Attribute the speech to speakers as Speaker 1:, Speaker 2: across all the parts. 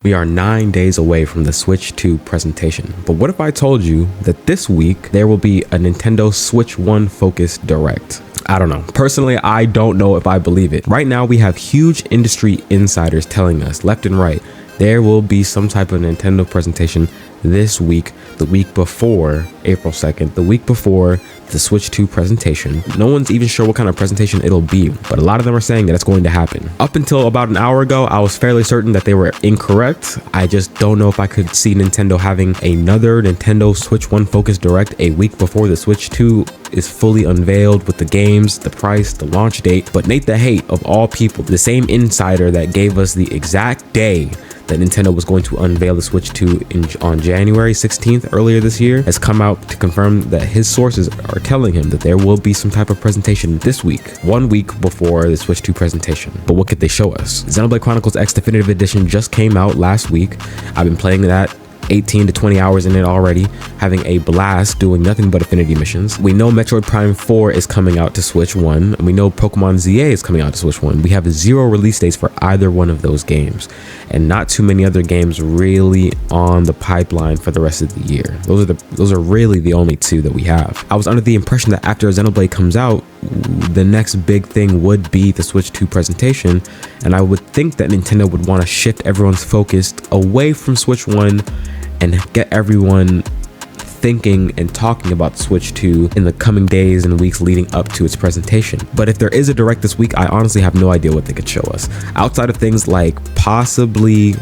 Speaker 1: We are 9 days away from the Switch 2 presentation, but what if I told you that this week there will be a Nintendo Switch 1 focused direct? I don't know. Personally, I don't know if I believe it. Right now, we have huge industry insiders telling us left and right there will be some type of Nintendo presentation this week, the week before April 2nd, the week before the Switch 2 presentation. No one's even sure what kind of presentation it'll be, but a lot of them are saying that it's going to happen. Up until about an hour ago, I was fairly certain that they were incorrect. I just don't know if I could see Nintendo having another Nintendo Switch 1 focused direct a week before the Switch 2 is fully unveiled with the games, the price, the launch date. But Nate the Hate, of all people, the same insider that gave us the exact day that Nintendo was going to unveil the Switch 2 on January 16th earlier this year, has come out to confirm that his sources are telling him that there will be some type of presentation this week, 1 week before the Switch 2 presentation. But what could they show us? Xenoblade Chronicles X Definitive Edition just came out last week. I've been playing that 18 to 20 hours in it already, having a blast doing nothing but affinity missions. We know Metroid Prime 4 is coming out to Switch 1, and we know Pokemon ZA is coming out to Switch 1. We have 0 release dates for either one of those games, and not too many other games really on the pipeline for the rest of the year. Those are really the only 2 that we have. I was under the impression that after Xenoblade comes out, the next big thing would be the Switch 2 presentation, and I would think that Nintendo would want to shift everyone's focus away from Switch 1 and get everyone thinking and talking about Switch 2 in the coming days and weeks leading up to its presentation. But if there is a direct this week, I honestly have no idea what they could show us. Outside of things like possibly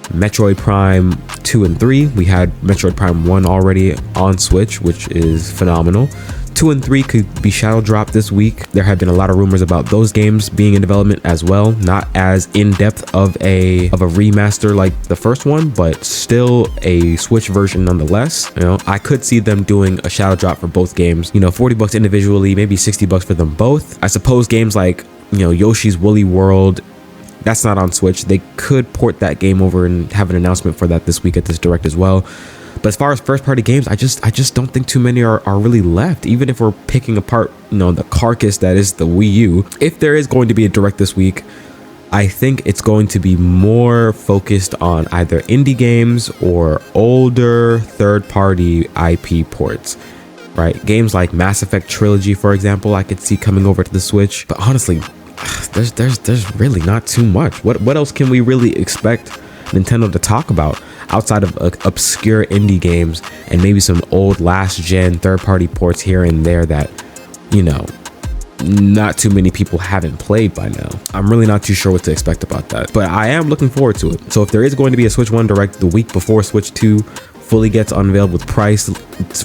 Speaker 1: Metroid Prime 2 and 3, we had Metroid Prime 1 already on Switch, which is phenomenal. 2 and 3 could be shadow dropped this week. There have been a lot of rumors about those games being in development as well, not as in-depth of a remaster like the first one, but still a Switch version nonetheless. You know, I could see them doing a shadow drop for both games, you know, $40 individually, maybe $60 for them both. I suppose games like, you know, Yoshi's Woolly World, that's not on Switch. They could port that game over and have an announcement for that this week at this direct as well. But as far as first party games, I just don't think too many are really left, even if we're picking apart, you know, the carcass that is the Wii U. If there is going to be a direct this week, I think it's going to be more focused on either indie games or older third party IP ports, right? Games like Mass Effect Trilogy, for example, I could see coming over to the Switch. But honestly, there's really not too much. What else can we really expect Nintendo to talk about outside of obscure indie games and maybe some old last gen third-party ports here and there that, you know, not too many people haven't played by now? I'm really not too sure what to expect about that, but I am looking forward to it. So if there is going to be a Switch 1 direct the week before Switch 2 fully gets unveiled with price,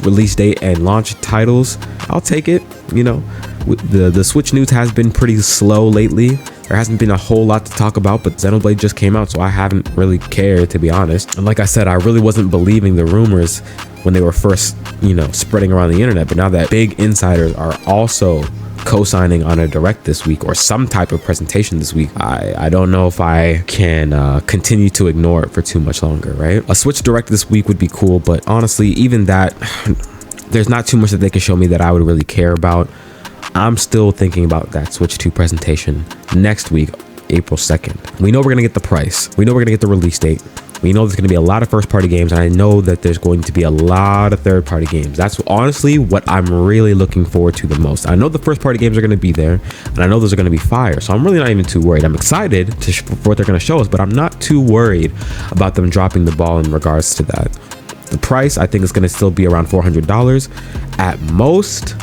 Speaker 1: release date, and launch titles, I'll take it. You know, the Switch news has been pretty slow lately. There hasn't been a whole lot to talk about, but Xenoblade just came out, so I haven't really cared, to be honest. And like I said, I really wasn't believing the rumors when they were first, you know, spreading around the internet. But now that big insiders are also co-signing on a direct this week or some type of presentation this week, I don't know if I can continue to ignore it for too much longer, right? A Switch direct this week would be cool, but honestly, even that, there's not too much that they can show me that I would really care about. I'm still thinking about that Switch 2 presentation next week, April 2nd. We know we're going to get the price. We know we're going to get the release date. We know there's going to be a lot of first party games, and I know that there's going to be a lot of third party games. That's honestly what I'm really looking forward to the most. I know the first party games are going to be there, and I know those are going to be fire, so I'm really not even too worried. I'm excited for what they're going to show us, but I'm not too worried about them dropping the ball in regards to that. The price, I think, is going to still be around $400 at most.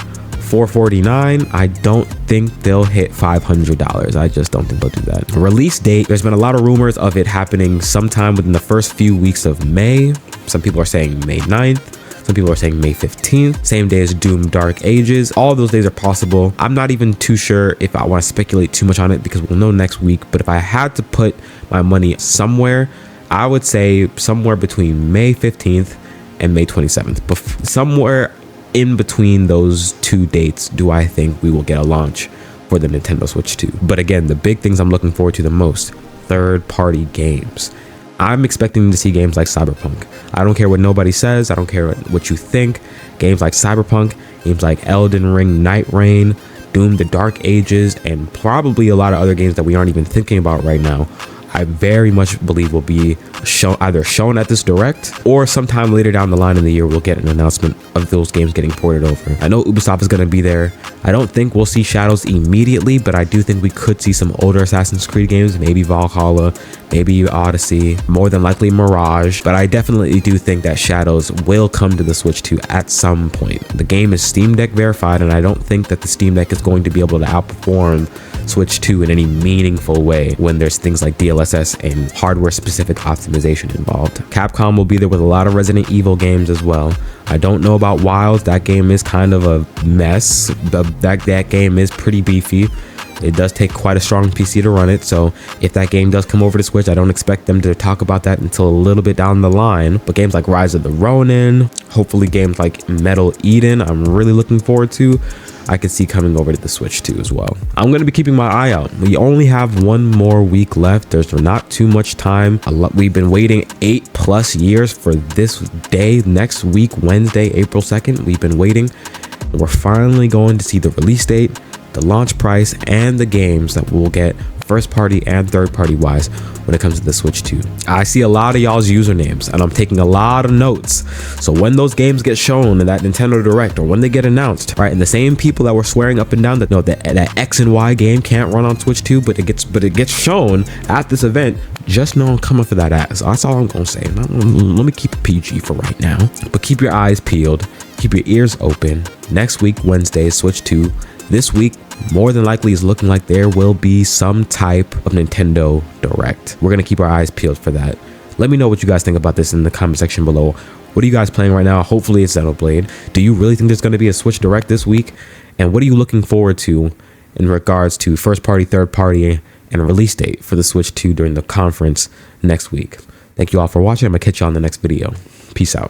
Speaker 1: $449. I don't think they'll hit $500. I just don't think they'll do that. Release date, there's been a lot of rumors of it happening sometime within the first few weeks of May. Some people are saying May 9th. Some people are saying May 15th, same day as Doom Dark Ages. All of those days are possible. I'm not even too sure if I want to speculate too much on it because we'll know next week. But if I had to put my money somewhere, I would say somewhere between May 15th and May 27th. Somewhere in between those 2 dates do I think we will get a launch for the Nintendo Switch 2. But again, the big things I'm looking forward to the most, third-party games. I'm expecting to see games like Cyberpunk. I don't care what nobody says. I don't care what you think. Games like Cyberpunk, games like Elden Ring, Night Rain, Doom, The Dark Ages, and probably a lot of other games that we aren't even thinking about right now. I very much believe will be either shown at this direct, or sometime later down the line in the year we'll get an announcement of those games getting ported over. I know Ubisoft is going to be there. I don't think we'll see Shadows immediately, but I do think we could see some older Assassin's Creed games, maybe Valhalla, maybe Odyssey, more than likely Mirage, but I definitely do think that Shadows will come to the Switch 2 at some point. The game is Steam Deck verified, and I don't think that the Steam Deck is going to be able to outperform Switch 2 in any meaningful way when there's things like DLSS and hardware specific optimization involved. Capcom will be there with a lot of Resident Evil games as well. I don't know about Wilds. That game is kind of a mess. That game is pretty beefy. It does take quite a strong PC to run it, so if that game does come over to Switch, I don't expect them to talk about that until a little bit down the line. But games like Rise of the Ronin, hopefully games like Metal Eden, I'm really looking forward to. I could see coming over to the Switch 2 as well. I'm going to be keeping my eye out. We only have one more week left. There's not too much time. We've been waiting 8+ years for this day. Next week, Wednesday, April 2nd, we've been waiting. And we're finally going to see the release date, the launch price, and the games that we'll get first party and third party wise when it comes to the Switch 2. I see a lot of y'all's usernames and I'm taking a lot of notes. So when those games get shown in that Nintendo Direct, or when they get announced, right, and the same people that were swearing up and down that that X and Y game can't run on Switch 2, but it gets shown at this event, just know I'm coming for that ass. That's all I'm gonna say. Let me keep it PG for right now, but keep your eyes peeled, keep your ears open. Next week, Wednesday, Switch 2. This week, more than likely is looking like there will be some type of Nintendo Direct. We're going to keep our eyes peeled for that. Let me know what you guys think about this in the comment section below. What are you guys playing right now? Hopefully it's Xenoblade. Do you really think there's going to be a Switch Direct this week? And what are you looking forward to in regards to first party, third party, and release date for the Switch 2 during the conference next week? Thank you all for watching. I'm going to catch you on the next video. Peace out.